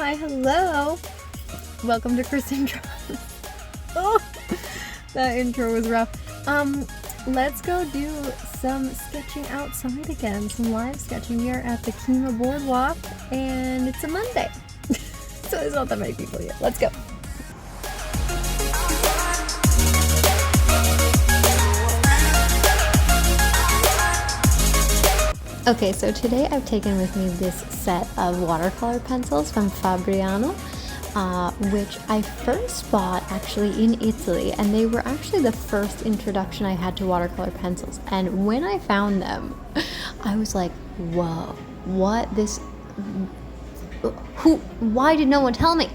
Hi, hello. Welcome to Kristen Draws. Oh, that intro was rough. Let's go do some sketching outside again, some live sketching. We are at the Kima boardwalk, and it's a Monday, so there's not that many people here. Let's go. Okay, so today I've taken with me this set of watercolor pencils from Fabriano, which I first bought actually in Italy, and they were actually the first introduction I had to watercolor pencils. And when I found them, I was like, whoa, why did no one tell me?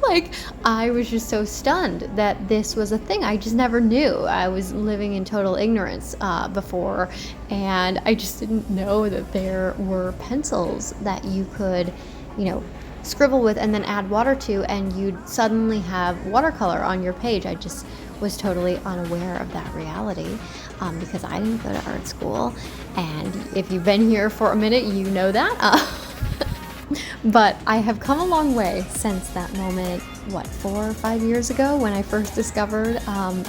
Like, I was just so stunned that this was a thing. I just never knew. I was living in total ignorance before, and I just didn't know that there were pencils that you could, scribble with and then add water to, and you'd suddenly have watercolor on your page. I just was totally unaware of that reality because I didn't go to art school, and if you've been here for a minute, you know that. But I have come a long way since that moment, 4 or 5 years ago, when I first discovered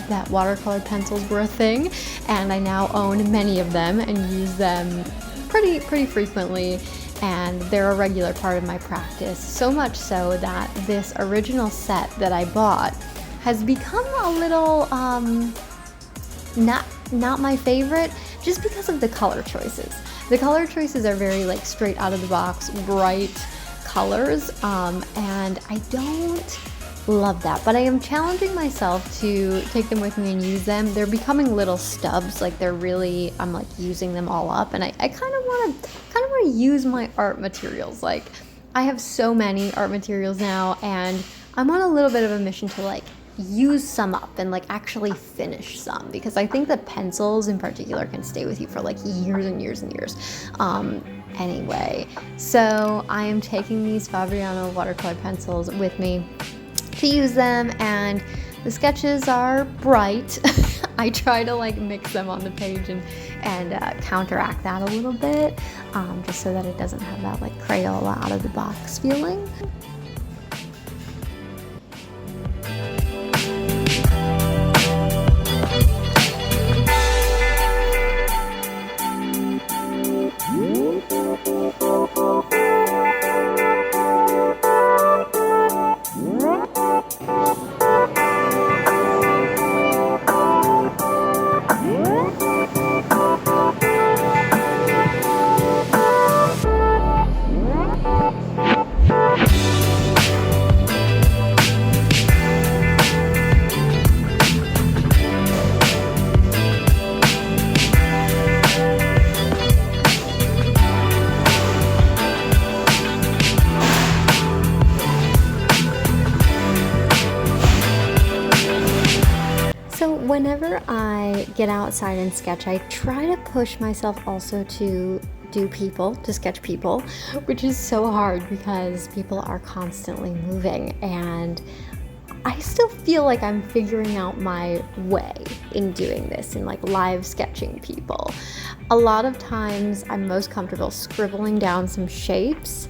that watercolor pencils were a thing, and I now own many of them and use them pretty frequently, and they're a regular part of my practice, so much so that this original set that I bought has become a little not my favorite, just because of the color choices. The color choices are very straight out of the box, bright colors, and I don't love that. But I am challenging myself to take them with me and use them. They're becoming little stubs, I'm using them all up, and I kind of want to use my art materials. I have so many art materials now, and I'm on a little bit of a mission to use some up and actually finish some, because I think that pencils in particular can stay with you for years and years and years. Anyway, so I am taking these Fabriano watercolor pencils with me to use them, and the sketches are bright. I try to mix them on the page and counteract that a little bit, just so that it doesn't have that Crayola out of the box feeling. Whenever I get outside and sketch, I try to push myself also to sketch people, which is so hard because people are constantly moving, and I still feel like I'm figuring out my way in doing this, in live sketching people. A lot of times I'm most comfortable scribbling down some shapes,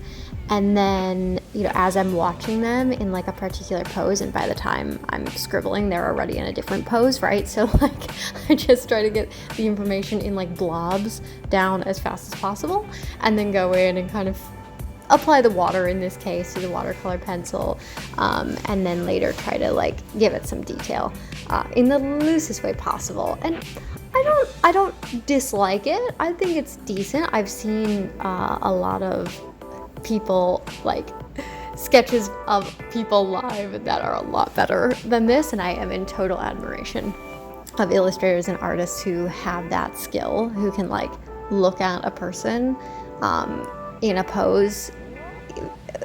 and then, as I'm watching them in a particular pose, and by the time I'm scribbling, they're already in a different pose, right? So I just try to get the information in blobs down as fast as possible, and then go in and kind of apply the water, in this case, to the watercolor pencil, and then later try to give it some detail in the loosest way possible. And I don't dislike it. I think it's decent. I've seen a lot of people sketches of people live that are a lot better than this, and I am in total admiration of illustrators and artists who have that skill, who can look at a person in a pose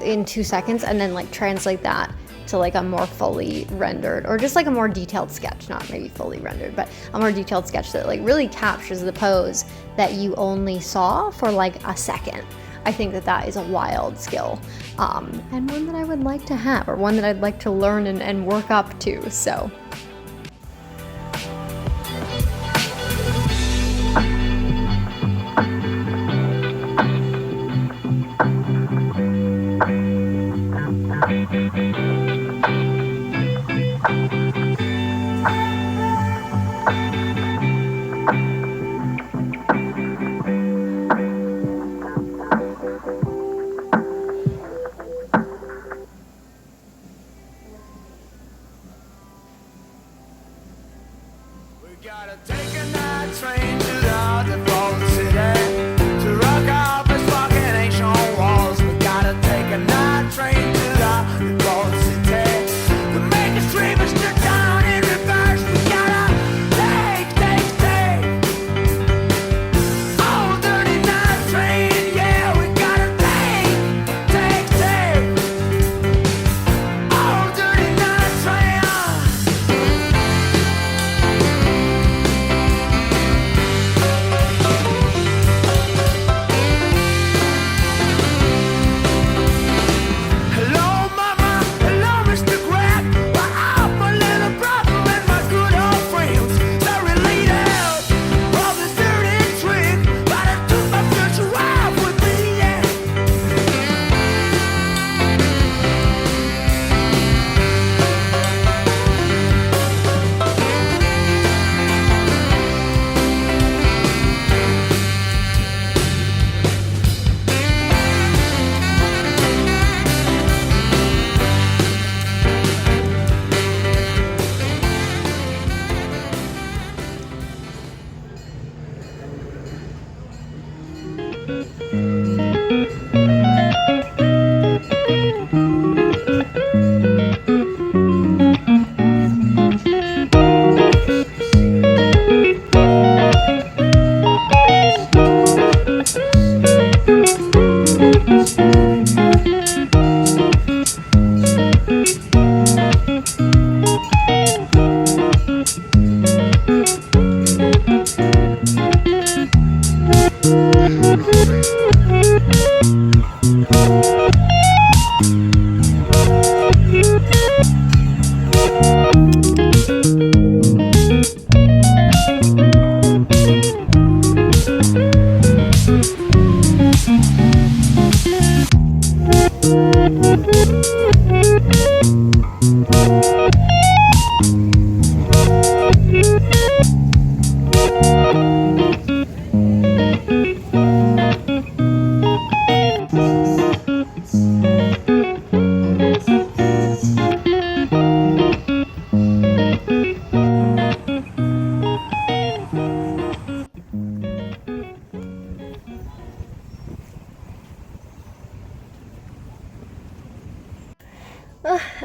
in 2 seconds and then translate that to a more fully rendered, or just a more detailed sketch, not maybe fully rendered, but a more detailed sketch that really captures the pose that you only saw for a second. I think that is a wild skill, and one that I would like to have, or one that I'd like to learn and work up to. So Gotta take a night train to the default city to rock out this fucking ancient walls. We gotta take a night train to the default city to make us dreamers to down in reverse. We gotta take oh dirty night train, yeah. We gotta take oh dirty night train.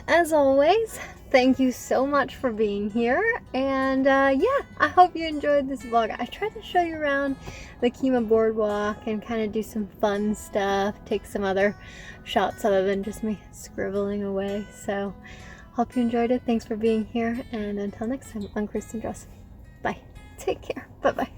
As always, thank you so much for being here, and yeah, I hope you enjoyed this vlog. I tried to show you around the Kima boardwalk and kind of do some fun stuff, take some other shots other than just me scribbling away. So hope you enjoyed it. Thanks for being here, and until next time, I'm Kristen Dress. Bye. Take care. Bye-bye.